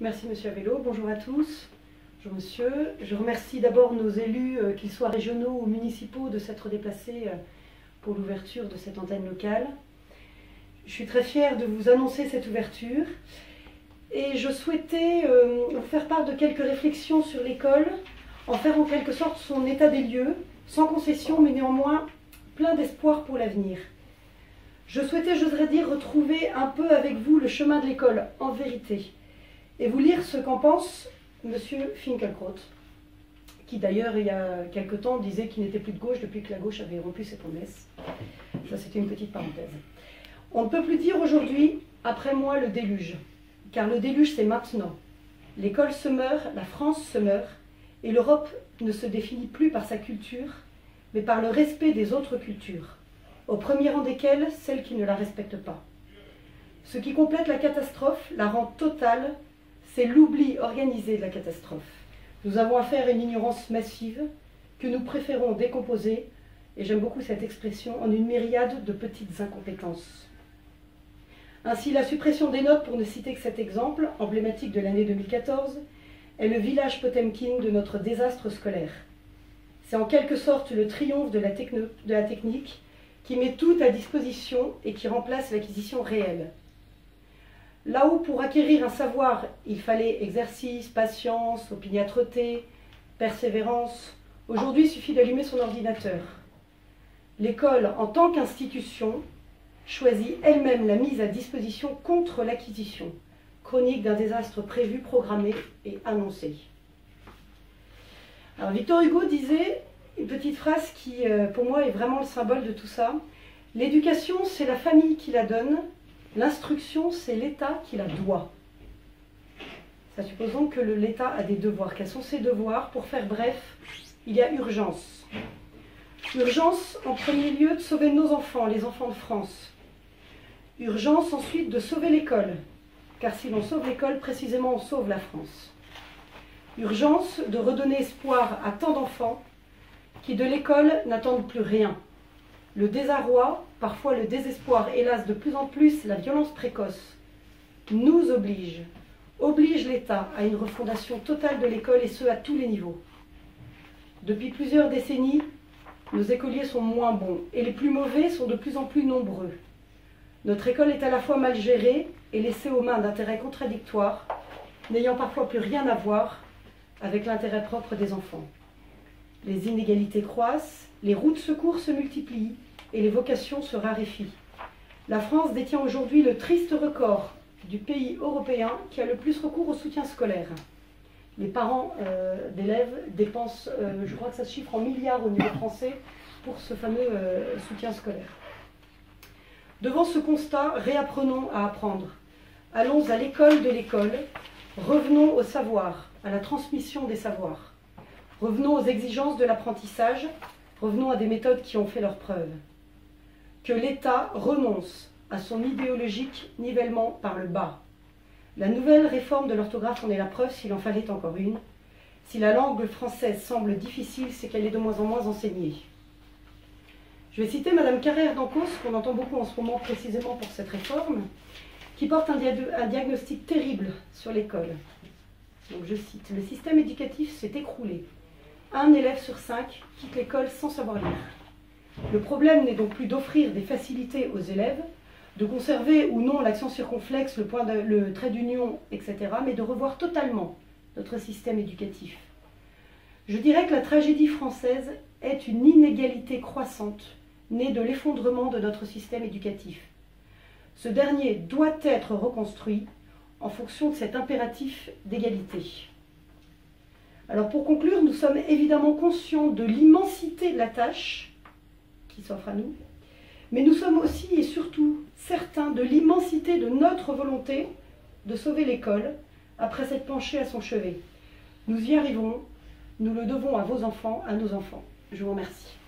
Merci Monsieur Avello, bonjour à tous. Bonjour Monsieur. Je remercie d'abord nos élus, qu'ils soient régionaux ou municipaux, de s'être déplacés pour l'ouverture de cette antenne locale. Je suis très fière de vous annoncer cette ouverture et je souhaitais vous faire part de quelques réflexions sur l'école, en faire en quelque sorte son état des lieux, sans concession mais néanmoins plein d'espoir pour l'avenir. Je souhaitais, j'oserais dire, retrouver un peu avec vous le chemin de l'école, en vérité, et vous lire ce qu'en pense M. Finkielkraut, qui d'ailleurs, il y a quelque temps, disait qu'il n'était plus de gauche depuis que la gauche avait rompu ses promesses. Ça, c'était une petite parenthèse. On ne peut plus dire aujourd'hui, après moi, le déluge, car le déluge, c'est maintenant. L'école se meurt, la France se meurt, et l'Europe ne se définit plus par sa culture, mais par le respect des autres cultures, au premier rang desquelles celles qui ne la respectent pas. Ce qui complète la catastrophe, la rend totale, c'est l'oubli organisé de la catastrophe. Nous avons affaire à une ignorance massive que nous préférons décomposer, et j'aime beaucoup cette expression, en une myriade de petites incompétences. Ainsi, la suppression des notes, pour ne citer que cet exemple, emblématique de l'année 2014, est le village Potemkin de notre désastre scolaire. C'est en quelque sorte le triomphe de la technique qui met tout à disposition et qui remplace l'acquisition réelle. Là où pour acquérir un savoir, il fallait exercice, patience, opiniâtreté, persévérance, aujourd'hui il suffit d'allumer son ordinateur. L'école, en tant qu'institution, choisit elle-même la mise à disposition contre l'acquisition, chronique d'un désastre prévu, programmé et annoncé. Alors Victor Hugo disait une petite phrase qui, pour moi, est vraiment le symbole de tout ça. L'éducation, c'est la famille qui la donne. L'instruction, c'est l'État qui la doit. Ça suppose donc que l'État a des devoirs. Quels sont ses devoirs? Pour faire bref, il y a urgence. Urgence, en premier lieu, de sauver nos enfants, les enfants de France. Urgence, ensuite, de sauver l'école. Car si l'on sauve l'école, précisément, on sauve la France. Urgence de redonner espoir à tant d'enfants qui, de l'école, n'attendent plus rien. Le désarroi, parfois le désespoir, hélas de plus en plus la violence précoce, nous oblige l'État à une refondation totale de l'école et ce à tous les niveaux. Depuis plusieurs décennies, nos écoliers sont moins bons et les plus mauvais sont de plus en plus nombreux. Notre école est à la fois mal gérée et laissée aux mains d'intérêts contradictoires, n'ayant parfois plus rien à voir avec l'intérêt propre des enfants. Les inégalités croissent, les routes de secours se multiplient et les vocations se raréfient. La France détient aujourd'hui le triste record du pays européen qui a le plus recours au soutien scolaire. Les parents d'élèves dépensent, je crois que ça se chiffre en milliards au niveau français, pour ce fameux soutien scolaire. Devant ce constat, réapprenons à apprendre. Allons à l'école de l'école, revenons au savoir, à la transmission des savoirs. Revenons aux exigences de l'apprentissage, revenons à des méthodes qui ont fait leurs preuves. Que l'État renonce à son idéologique nivellement par le bas. La nouvelle réforme de l'orthographe en est la preuve s'il en fallait encore une. Si la langue française semble difficile, c'est qu'elle est de moins en moins enseignée. Je vais citer Madame Carrère d'Ancos, qu'on entend beaucoup en ce moment précisément pour cette réforme, qui porte un diagnostic terrible sur l'école. Donc je cite, « Le système éducatif s'est écroulé. Un élève sur 5 quitte l'école sans savoir lire. Le problème n'est donc plus d'offrir des facilités aux élèves, de conserver ou non l'accent circonflexe, le trait d'union, etc., mais de revoir totalement notre système éducatif. Je dirais que la tragédie française est une inégalité croissante, née de l'effondrement de notre système éducatif. Ce dernier doit être reconstruit en fonction de cet impératif d'égalité. » Alors pour conclure, nous sommes évidemment conscients de l'immensité de la tâche qui s'offre à nous, mais nous sommes aussi et surtout certains de l'immensité de notre volonté de sauver l'école après s'être penchée à son chevet. Nous y arriverons, nous le devons à vos enfants, à nos enfants. Je vous remercie.